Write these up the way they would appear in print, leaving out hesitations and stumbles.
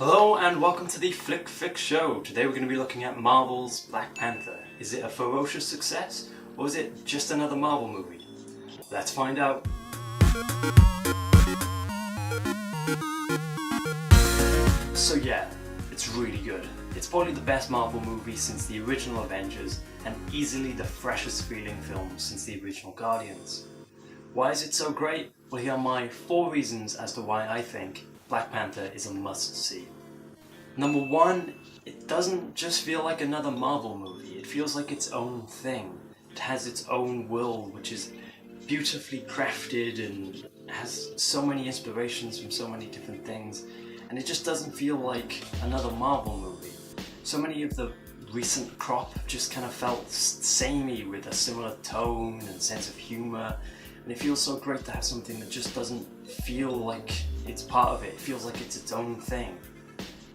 Hello and welcome to the Flick Fix Show. Today we're going to be looking at Marvel's Black Panther. Is it a ferocious success or is it just another Marvel movie? Let's find out. So yeah, it's really good. It's probably the best Marvel movie since the original Avengers and easily the freshest feeling film since the original Guardians. Why is it so great? Well, here are my 4 reasons as to why I think Black Panther is a must-see. Number 1, it doesn't just feel like another Marvel movie, it feels like its own thing. It has its own world, which is beautifully crafted and has so many inspirations from so many different things, and it just doesn't feel like another Marvel movie. So many of the recent crop just kind of felt samey with a similar tone and sense of humour, and it feels so great to have something that just doesn't feel like it's part of it. It feels like it's its own thing,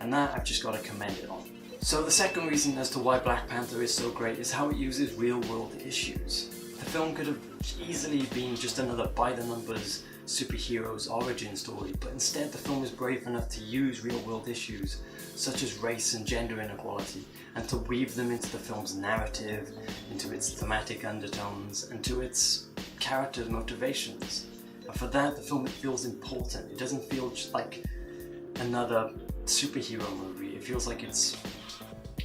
and that I've just got to commend it on. So the second reason as to why Black Panther is so great is how it uses real world issues. The film could have easily been just another by-the-numbers superhero's origin story, but instead the film is brave enough to use real world issues such as race and gender inequality and to weave them into the film's narrative, into its thematic undertones, and to its characters' motivations. And for that, the film feels important. It doesn't feel just like another superhero movie. It feels like it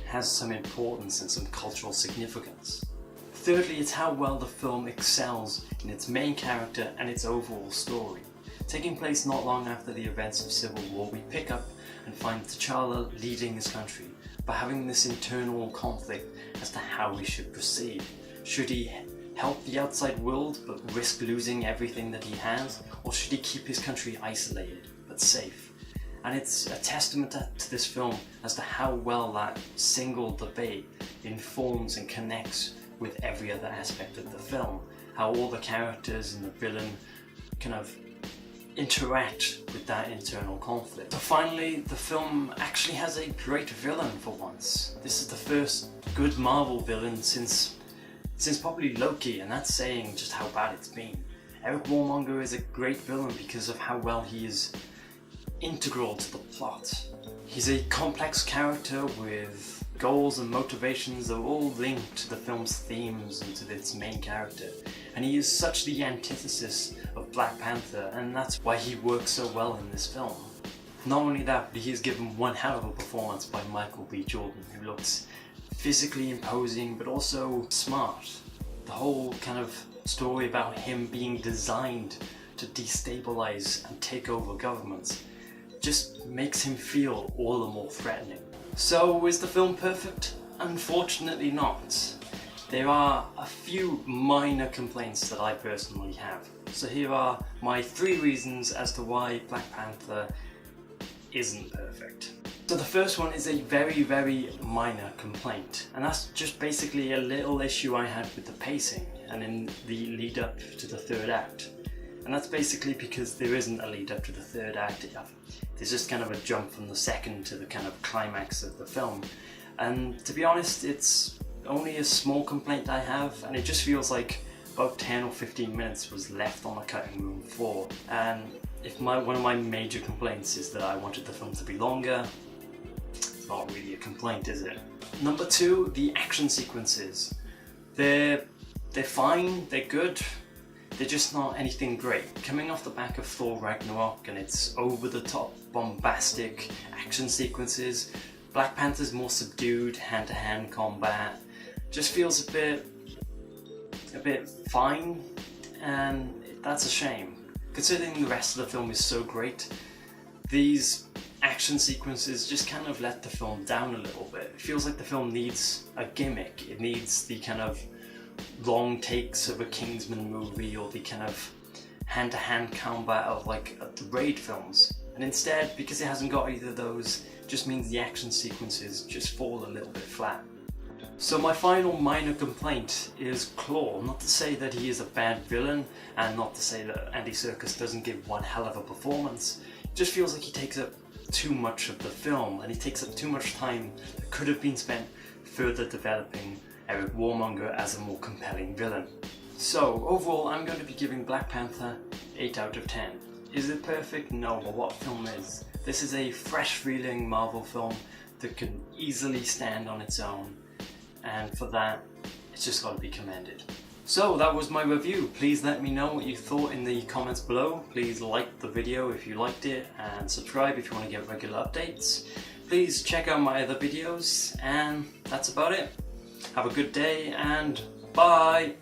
has some importance and some cultural significance. Thirdly, it's how well the film excels in its main character and its overall story. Taking place not long after the events of Civil War, we pick up and find T'Challa leading his country, but having this internal conflict as to how he should proceed. Should he help the outside world but risk losing everything that he has, or should he keep his country isolated but safe? And it's a testament to this film as to how well that single debate informs and connects with every other aspect of the film. How all the characters and the villain kind of interact with that internal conflict. So finally, the film actually has a great villain for once. This is the first good Marvel villain since probably Loki, and that's saying just how bad it's been. Eric Warmonger is a great villain because of how well he is integral to the plot. He's a complex character with goals and motivations that are all linked to the film's themes and to its main character. And he is such the antithesis of Black Panther, and that's why he works so well in this film. Not only that, but he is given one hell of a performance by Michael B. Jordan, who looks physically imposing but also smart. The whole kind of story about him being designed to destabilize and take over governments just makes him feel all the more threatening. So is the film perfect? Unfortunately not. There are a few minor complaints that I personally have. So here are my 3 reasons as to why Black Panther isn't perfect. So the first one is a very, very minor complaint, and that's just basically a little issue I had with the pacing and in the lead up to the 3rd act. And that's basically because there isn't a lead up to the 3rd act. There's just kind of a jump from the 2nd to the kind of climax of the film. And to be honest, it's only a small complaint I have, and it just feels like about 10 or 15 minutes was left on the cutting room floor. And if one of my major complaints is that I wanted the film to be longer, it's not really a complaint, is it? Number 2, the action sequences. They're fine, they're good. They're just not anything great. Coming off the back of Thor Ragnarok and its over-the-top, bombastic action sequences, Black Panther's more subdued hand-to-hand combat just feels a bit fine, and that's a shame. Considering the rest of the film is so great, these action sequences just kind of let the film down a little bit. It feels like the film needs a gimmick. It needs the kind of long takes of a Kingsman movie or the kind of hand-to-hand combat of like the Raid films. And instead, because it hasn't got either of those, it just means the action sequences just fall a little bit flat. So my final minor complaint is Claw. Not to say that he is a bad villain, and not to say that Andy Serkis doesn't give one hell of a performance. It just feels like he takes up too much of the film, and he takes up too much time that could have been spent further developing Eric Warmonger as a more compelling villain. So overall, I'm going to be giving Black Panther 8 out of 10. Is it perfect? No, but what film is? This is a fresh feeling Marvel film that can easily stand on its own, and for that, it's just got to be commended. So that was my review. Please let me know what you thought in the comments below. Please like the video if you liked it, and subscribe if you want to get regular updates. Please check out my other videos, and that's about it. Have a good day, and bye!